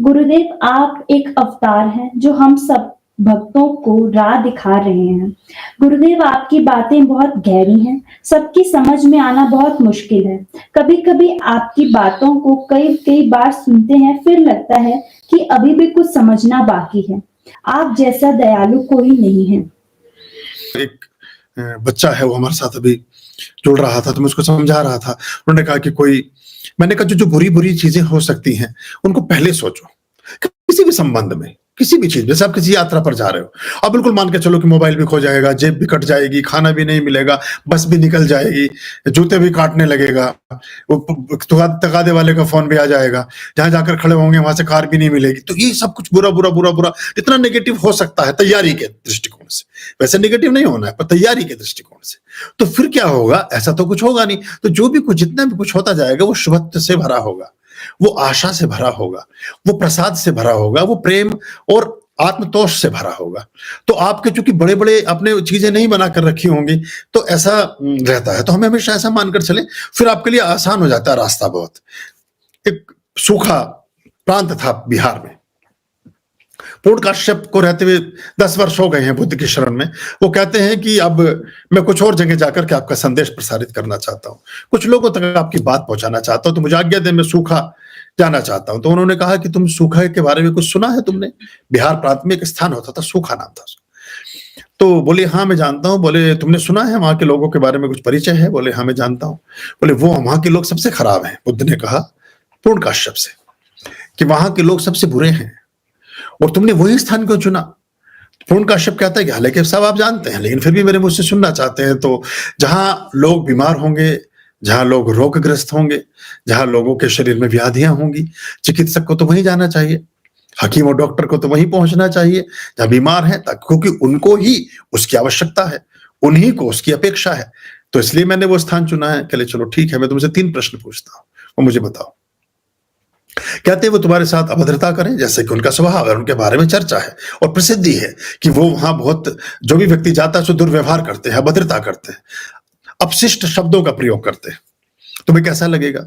गुरुदेव, आप एक अवतार हैं जो हम सब भक्तों को राह दिखा रहे हैं। गुरुदेव, आपकी बातें बहुत गहरी हैं, सबकी समझ में आना बहुत मुश्किल है। कभी-कभी आपकी बातों को कई-कई बार सुनते हैं, फिर लगता है कि अभी भी कुछ समझना बाकी है। आप जैसा दयालु कोई नहीं है। एक बच्चा है, वो हमारे साथ अभी जुड़ रहा था, तो मैं उसको समझा रहा था। उन्होंने कहा कि मैंने कहा जो बुरी-बुरी चीज़ें हो सकती हैं, उनको पहले सोचो। किसी भी संबंध में, किसी भी चीज़, जैसे आप किसी यात्रा पर जा रहे हो, आप बिल्कुल मान के चलो कि मोबाइल भी खो जाएगा, जेब भी कट जाएगी, खाना भी नहीं मिलेगा, बस भी निकल जाएगी, जूते भी काटने लगेगा, वो तगादे वाले का फ़ोन भी आ जाएगा, जहाँ जाकर खड़े होंगे वहाँ से कार भी नहीं मिलेगी। तो ये सब कुछ बुरा इतना नेगेटिव हो सकता है तैयारी के दृष्टिकोण से। वैसे नेगेटिव नहीं होना है, पर तैयारी के दृष्टिकोण से। तो फिर क्या होगा? ऐसा तो कुछ होगा नहीं। तो जो भी कुछ, जितना भी कुछ होता जाएगा, वो शुभत्व से भरा होगा, वो आशा से भरा होगा, वो प्रसाद से भरा होगा, वो प्रेम और आत्मतोष से भरा होगा। तो आपके चूंकि बड़े-बड़े आपने चीजें नहीं बना कर रखी होंगी, तो ऐसा रहता है। तो हमें हमेशा ऐसा मानकर चले, फिर आपके लिए आसान हो जाता है रास्ता बहुत। एक सूखा प्रांत था बिहार में। पूर्ण काश्यप को रहते हुए 10 वर्ष हो गए हैं बुद्ध की शरण में। वो कहते हैं कि अब मैं कुछ और जगह जाकर के आपका संदेश प्रसारित करना चाहता हूँ, कुछ लोगों तक आपकी बात पहुंचाना चाहता हूँ, तो मुझे आज्ञा दे, मैं सूखा जाना चाहता हूँ। तो उन्होंने कहा कि तुम सूखा के बारे में कुछ सुना है तुमने? बिहार प्रांत में एक स्थान होता था, सूखा नाम था उसका। तो बोले हाँ मैं जानता हूँ। बोले तुमने सुना है वहां के लोगों के बारे में कुछ परिचय है? बोले हाँ मैं जानता हूँ। बोले वो वहां के लोग सबसे खराब हैं। बुद्ध ने कहा पूर्ण काश्यप से कि वहां के लोग सबसे बुरे हैं, और तुमने वही स्थान क्यों चुना? पूर्ण काश्यप कहता है कि हालांकि सब आप जानते हैं, लेकिन फिर भी मेरे मुझसे सुनना चाहते हैं। तो जहां लोग बीमार होंगे, जहां लोग रोगग्रस्त होंगे, जहां लोगों के शरीर में व्याधियां होंगी, चिकित्सक को तो वहीं जाना चाहिए, हकीम और डॉक्टर को तो वहीं पहुंचना चाहिए जहां बीमार है, क्योंकि उनको ही उसकी आवश्यकता है, उन्हीं को उसकी अपेक्षा है। तो इसलिए मैंने वो स्थान चुना है। चले चलो ठीक है, मैं तुमसे 3 प्रश्न पूछता हूँ, वो मुझे बताओ। कहते हैं वो तुम्हारे साथ अभद्रता करें, जैसे कि उनका स्वभाव है, उनके बारे में चर्चा है और प्रसिद्धि है कि वो वहां बहुत, जो भी व्यक्ति जाता है उसको दुर्व्यवहार करते हैं, अभद्रता करते हैं, अपशिष्ट शब्दों का प्रयोग करते हैं। तुम्हें कैसा लगेगा?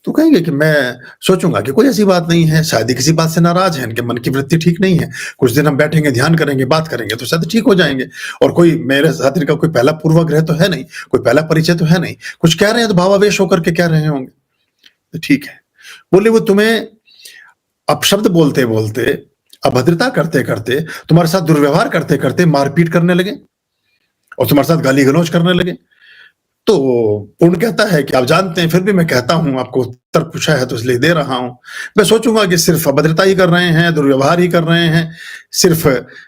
तो कहेंगे कि मैं सोचूंगा कि कोई ऐसी बात नहीं है, शायद ही किसी बात से नाराज है, इनके मन की वृत्ति ठीक नहीं है, कुछ दिन हम बैठेंगे, ध्यान करेंगे, बात करेंगे तो शायद ठीक हो जाएंगे। और कोई मेरे साथ इनका कोई पहला पूर्वाग्रह तो है नहीं, कोई पहला परिचय तो है नहीं, कुछ कह रहे हैं तो भावावेश होकर के कह रहे होंगे, तो ठीक है। बोले वो तुम्हें अपशब्द बोलते बोलते, अभद्रता करते करते, तुम्हारे साथ दुर्व्यवहार करते करते मारपीट करने लगे और तुम्हारे साथ गाली गलौज करने लगे। तो पूर्ण कहता है कि आप जानते हैं, फिर भी मैं कहता हूं, आपको उत्तर पूछा है तो इसलिए दे रहा हूं। मैं सोचूंगा कि सिर्फ अभद्रता ही कर रहे हैं, दुर्व्यवहार ही कर रहे हैं, सिर्फ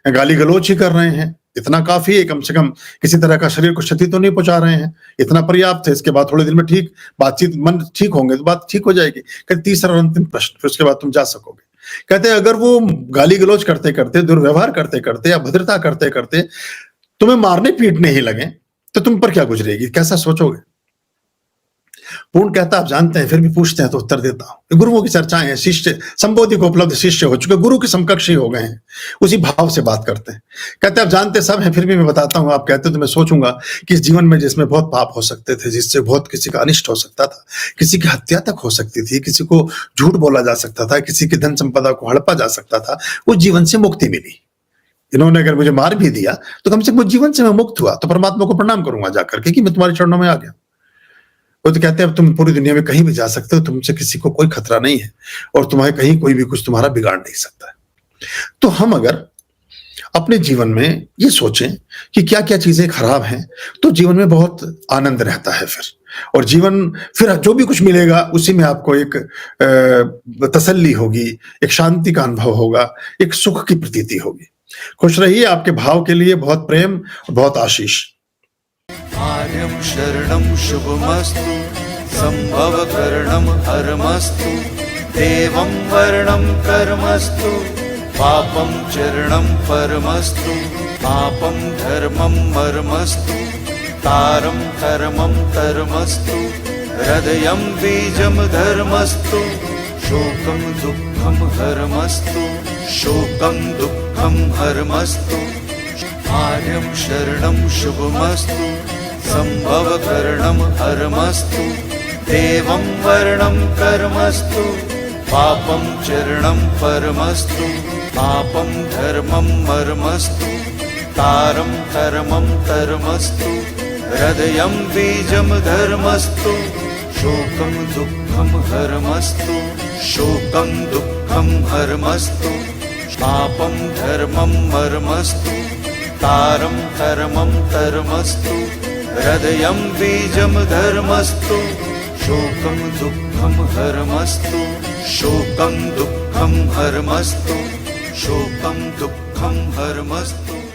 गाली गलौज ही कर रहे हैं, इतना काफी है। कम से कम किसी तरह का शरीर को क्षति तो नहीं पहुंचा रहे हैं, इतना पर्याप्त है। इसके बाद थोड़े दिन में ठीक बातचीत, मन ठीक होंगे तो बात ठीक हो जाएगी। कहते तीसरा और अंतिम प्रश्न, फिर उसके बाद तुम जा सकोगे। कहते अगर वो गाली गलौज करते करते, दुर्व्यवहार करते करते, अभद्रता करते करते तुम्हें मारने पीटने ही लगे, तो तुम पर क्या गुजरेगी, कैसा सोचोगे? पूर्ण कहता आप जानते हैं, फिर भी पूछते हैं तो उत्तर देता हूं। गुरुओं की चर्चाएं हैं, शिष्य संबोधि को उपलब्ध शिष्य हो चुके, गुरु के समकक्ष ही हो गए हैं, उसी भाव से बात करते हैं। कहते आप जानते सब हैं, फिर भी मैं बताता हूं। आप कहते तो मैं सोचूंगा कि इस जीवन में जिसमें बहुत पाप हो सकते थे, जिससे बहुत किसी का अनिष्ट हो सकता था, किसी की हत्या तक हो सकती थी, किसी को झूठ बोला जा सकता था, किसी की धन संपदा को हड़पा जा सकता था, उस जीवन से मुक्ति मिली। इन्होंने अगर मुझे मार भी दिया तो कम से कम जीवन से मैं मुक्त हुआ, तो परमात्मा को प्रणाम करूंगा जाकर के कि मैं तुम्हारे चरणों में आ गया। वो तो कहते हैं अब तुम पूरी दुनिया में कहीं भी जा सकते हो, तुमसे किसी को कोई खतरा नहीं है और तुम्हारे कहीं कोई भी कुछ तुम्हारा बिगाड़ नहीं सकता है। तो हम अगर अपने जीवन में ये सोचें कि क्या क्या चीजें खराब हैं, तो जीवन में बहुत आनंद रहता है फिर। और जीवन फिर जो भी कुछ मिलेगा उसी में आपको एक तसल्ली होगी, एक शांति का अनुभव होगा, एक सुख की प्रतीति होगी। खुश रहिए। आपके भाव के लिए बहुत प्रेम और बहुत आशीष। आर्यं शरणं शुभमस्तु, संभवकरणं हरमस्तु, देवं वर्णं कर्मस्तु, पापं चरणं परमस्तु, पापं धर्मं मर्मस्तु, तारं कर्मं कर्मस्तु, हृदयं बीजं धर्मस्तु, शोकं दुःखं हरमस्तु, शोकं दुःखं हरमस्तु। आर्यं शरणं शुभमस्तु, संभवकरणं हरमस्तु, देवं वर्णं कर्मस्तु, पापं चरणं परमस्तु पापं धर्मं मर्मस्तु तारं कर्मं कर्मस्तु हृदयं बीजं धर्मस्तु शोकं दुःखं हरमस्तु शोकं दुःखं हरमस्तु पापं धर्मं मर्मस्तु तारं कर्मं कर्मस्तु हृदयं बीजं धर्मस्तु शोकं दुःखं हरमस्तु शोकं दुःखं हरमस्तु शोकं दुःखं हरमस्तु